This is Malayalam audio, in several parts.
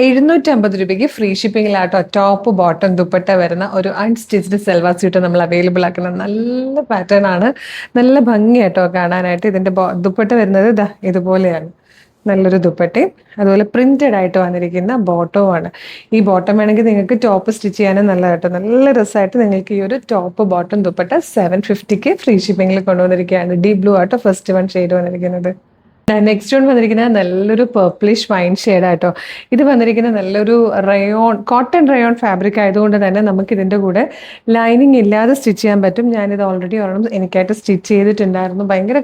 750 രൂപയ്ക്ക് ഫ്രീ ഷിപ്പിങ്ങിലാട്ടോ ടോപ്പ് ബോട്ടം ദുപ്പട്ട വരുന്ന ഒരു അൺസ്റ്റിച്ച്ഡ് സെൽവാർ സ്യൂട്ട് നമ്മൾ അവൈലബിൾ ആക്കുന്നത്. നല്ല പാറ്റേൺ ആണ്, നല്ല ഭംഗിയാട്ടോ കാണാനായിട്ട്. ഇതിന്റെ ദുപ്പട്ട വരുന്നത് ഇതാ ഇതുപോലെയാണ്. നല്ലൊരു ദുപ്പട്ടയും അതുപോലെ പ്രിന്റഡ് ആയിട്ട് വന്നിരിക്കുന്ന ബോട്ടവുമാണ്. ഈ ബോട്ടം വേണമെങ്കിൽ നിങ്ങൾക്ക് ടോപ്പ് സ്റ്റിച്ച് ചെയ്യാനും നല്ലതാട്ടോ. നല്ല രസമായിട്ട് നിങ്ങൾക്ക് ഈ ഒരു ടോപ്പ് ബോട്ടം ദുപ്പട്ട 750ക്ക് ഫ്രീ ഷിപ്പിങ്ങിൽ കൊണ്ടുവന്നിരിക്കുകയാണ്. ഡീപ് ബ്ലൂ ആട്ടോ ഫസ്റ്റ് വൺ ഷെയ്ഡ് വന്നിരിക്കുന്നത്. നെക്സ്റ്റ് വൺ വന്നിരിക്കുന്നത് നല്ലൊരു പർപ്പിളിഷ് വൈൻ ഷെയ്ഡായിട്ടോ. ഇത് വന്നിരിക്കുന്നത് നല്ലൊരു റയോൺ, കോട്ടൺ റയോൺ ഫാബ്രിക് ആയതുകൊണ്ട് തന്നെ നമുക്ക് ഇതിൻ്റെ കൂടെ ലൈനിങ് ഇല്ലാതെ സ്റ്റിച്ച് ചെയ്യാൻ പറ്റും. ഞാനിത് ഓൾറെഡി ഒരെണ്ണം എനിക്കായിട്ട് സ്റ്റിച്ച് ചെയ്തിട്ടുണ്ടായിരുന്നു. ഭയങ്കര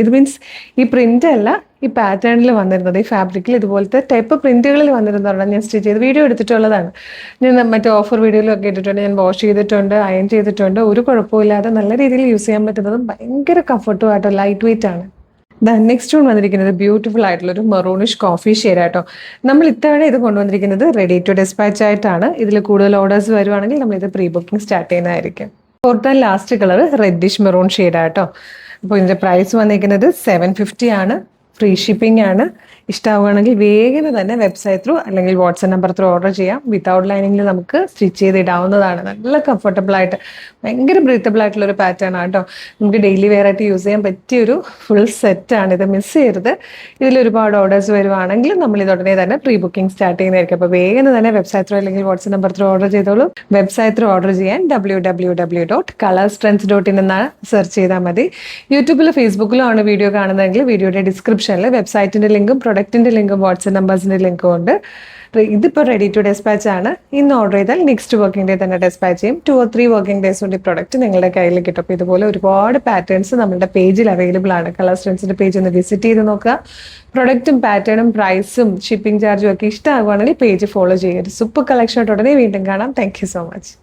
ഇത് മീൻസ് ഈ പ്രിന്റ് അല്ല, ഈ പാറ്റേണിൽ വന്നിരുന്നത്, ഈ ഫാബ്രിക്കിൽ ഇതുപോലത്തെ ടൈപ്പ് പ്രിന്റുകളിൽ വന്നിരുന്നതാണ് ഞാൻ സ്റ്റിച്ച് ചെയ്ത് വീഡിയോ എടുത്തിട്ടുള്ളതാണ്. ഞാൻ മറ്റേ ഓഫർ വീഡിയോയിലൊക്കെ ഇട്ടിട്ടുണ്ട്. ഞാൻ വാഷ് ചെയ്തിട്ടുണ്ട്, അയൺ ചെയ്തിട്ടുണ്ട്. ഒരു കുഴപ്പമില്ലാതെ നല്ല രീതിയിൽ യൂസ് ചെയ്യാൻ പറ്റുന്നതും ഭയങ്കര കംഫർട്ടും ആയിട്ടോ, ലൈറ്റ് വെയിറ്റ് ആണ്. നെക്സ്റ്റ് വൺ വന്നിരിക്കുന്നത് ബ്യൂട്ടിഫുൾ ആയിട്ടുള്ള ഒരു മെറൂണിഷ് കോഫി ഷെയ്ഡ് ആയിട്ടോ. നമ്മൾ ഇത്തവണ ഇത് കൊണ്ടുവന്നിരിക്കുന്നത് റെഡി ടു ഡിസ്പാച്ച് ആയിട്ടാണ്. ഇതിൽ കൂടുതൽ ഓർഡേഴ്സ് വരുവാണെങ്കിൽ നമ്മൾ ഇത് പ്രീ ബുക്കിംഗ് സ്റ്റാർട്ട് ചെയ്യുന്നതായിരിക്കും. Fourth and last colour reddish maroon shade ആയിട്ടോ. അപ്പോൾ ഇതിന്റെ പ്രൈസ് വന്നിരിക്കുന്നത് 750 ആണ്. ഫ്രീ ഷിപ്പിംഗ് ആണ്. ഇഷ്ടമാവുകയാണെങ്കിൽ വേഗം തന്നെ വെബ്സൈറ്റ് ത്രൂ അല്ലെങ്കിൽ വാട്സ്ആപ്പ് നമ്പർ ത്രൂ ഓർഡർ ചെയ്യാം. വിത്തൗട്ട് ലൈനിങ്ങിൽ നമുക്ക് സ്റ്റിച്ച് ചെയ്ത് ഇടാവുന്നതാണ്. നല്ല കംഫർട്ടബിൾ ആയിട്ട് ഭയങ്കര ബ്രീത്തബിൾ ആയിട്ടുള്ള ഒരു പാറ്റേൺ ആട്ടോ. നമുക്ക് ഡെയിലി വെയർ ആയിട്ട് യൂസ് ചെയ്യാൻ പറ്റിയൊരു ഫുൾ സെറ്റാണ്. ഇത് മിസ് ചെയ്യരുത്. ഇതിൽ ഒരുപാട് ഓർഡേഴ്സ് വരുവാണെങ്കിൽ നമ്മൾ ഇത് ഉടനെ തന്നെ പ്രീ ബുക്കിംഗ് സ്റ്റാർട്ട് ചെയ്യുന്നതായിരിക്കും. അപ്പോൾ വേഗം തന്നെ വെബ്സൈറ്റ് ത്രൂ അല്ലെങ്കിൽ വാട്സ്ആപ്പ് നമ്പർ ത്രൂ ഓർഡർ ചെയ്തോളൂ. വെബ്സൈറ്റ് ത്രൂ ഓർഡർ ചെയ്യാൻ www.colorstrends.in എന്നാണ് സെർച്ച് ചെയ്താൽ മതി. യൂട്യൂബിലും ഫേസ്ബുക്കിലും ആണ് വീഡിയോ കാണുന്നതെങ്കിൽ വീഡിയോയുടെ ഡിസ്ക്രിപ്ഷനിൽ വെബ്സൈറ്റിന്റെ ലിങ്കും പ്രൊഡക്റ്റിന്റെ ലിങ്കും വാട്സ്ആപ്പ് നമ്പേഴ്സിന്റെ ലിങ്കും ഉണ്ട്. ഇതിപ്പോൾ റെഡി ടു ഡെസ്പാച്ച് ആണ്. ഇന്ന് ഓർഡർ ചെയ്താൽ നെക്സ്റ്റ് വർക്കിംഗ് ഡേ തന്നെ ഡെസ്പാച്ച് ചെയ്യും. 2 or 3 വർക്കിംഗ് ഡേയ്സ് കൊണ്ട് ഈ പ്രൊഡക്റ്റ് നിങ്ങളുടെ കയ്യിൽ കിട്ടും. അപ്പോൾ ഇതുപോലെ ഒരുപാട് പാറ്റേൺസ് നമ്മുടെ പേജിൽ അവൈലബിൾ ആണ്. കളർ സ്ട്രെൻസിന്റെ പേജ് ഒന്ന് വിസിറ്റ് ചെയ്ത് നോക്കുക. പ്രൊഡക്റ്റും പാറ്റേണും പ്രൈസും ഷിപ്പിംഗ് ചാർജും ഒക്കെ ഇഷ്ടമാകുവാണെങ്കിൽ പേജ് ഫോളോ ചെയ്യുക. സൂപ്പർ കളക്ഷൻ ഉടനെ വീണ്ടും കാണാം. Thank you so much.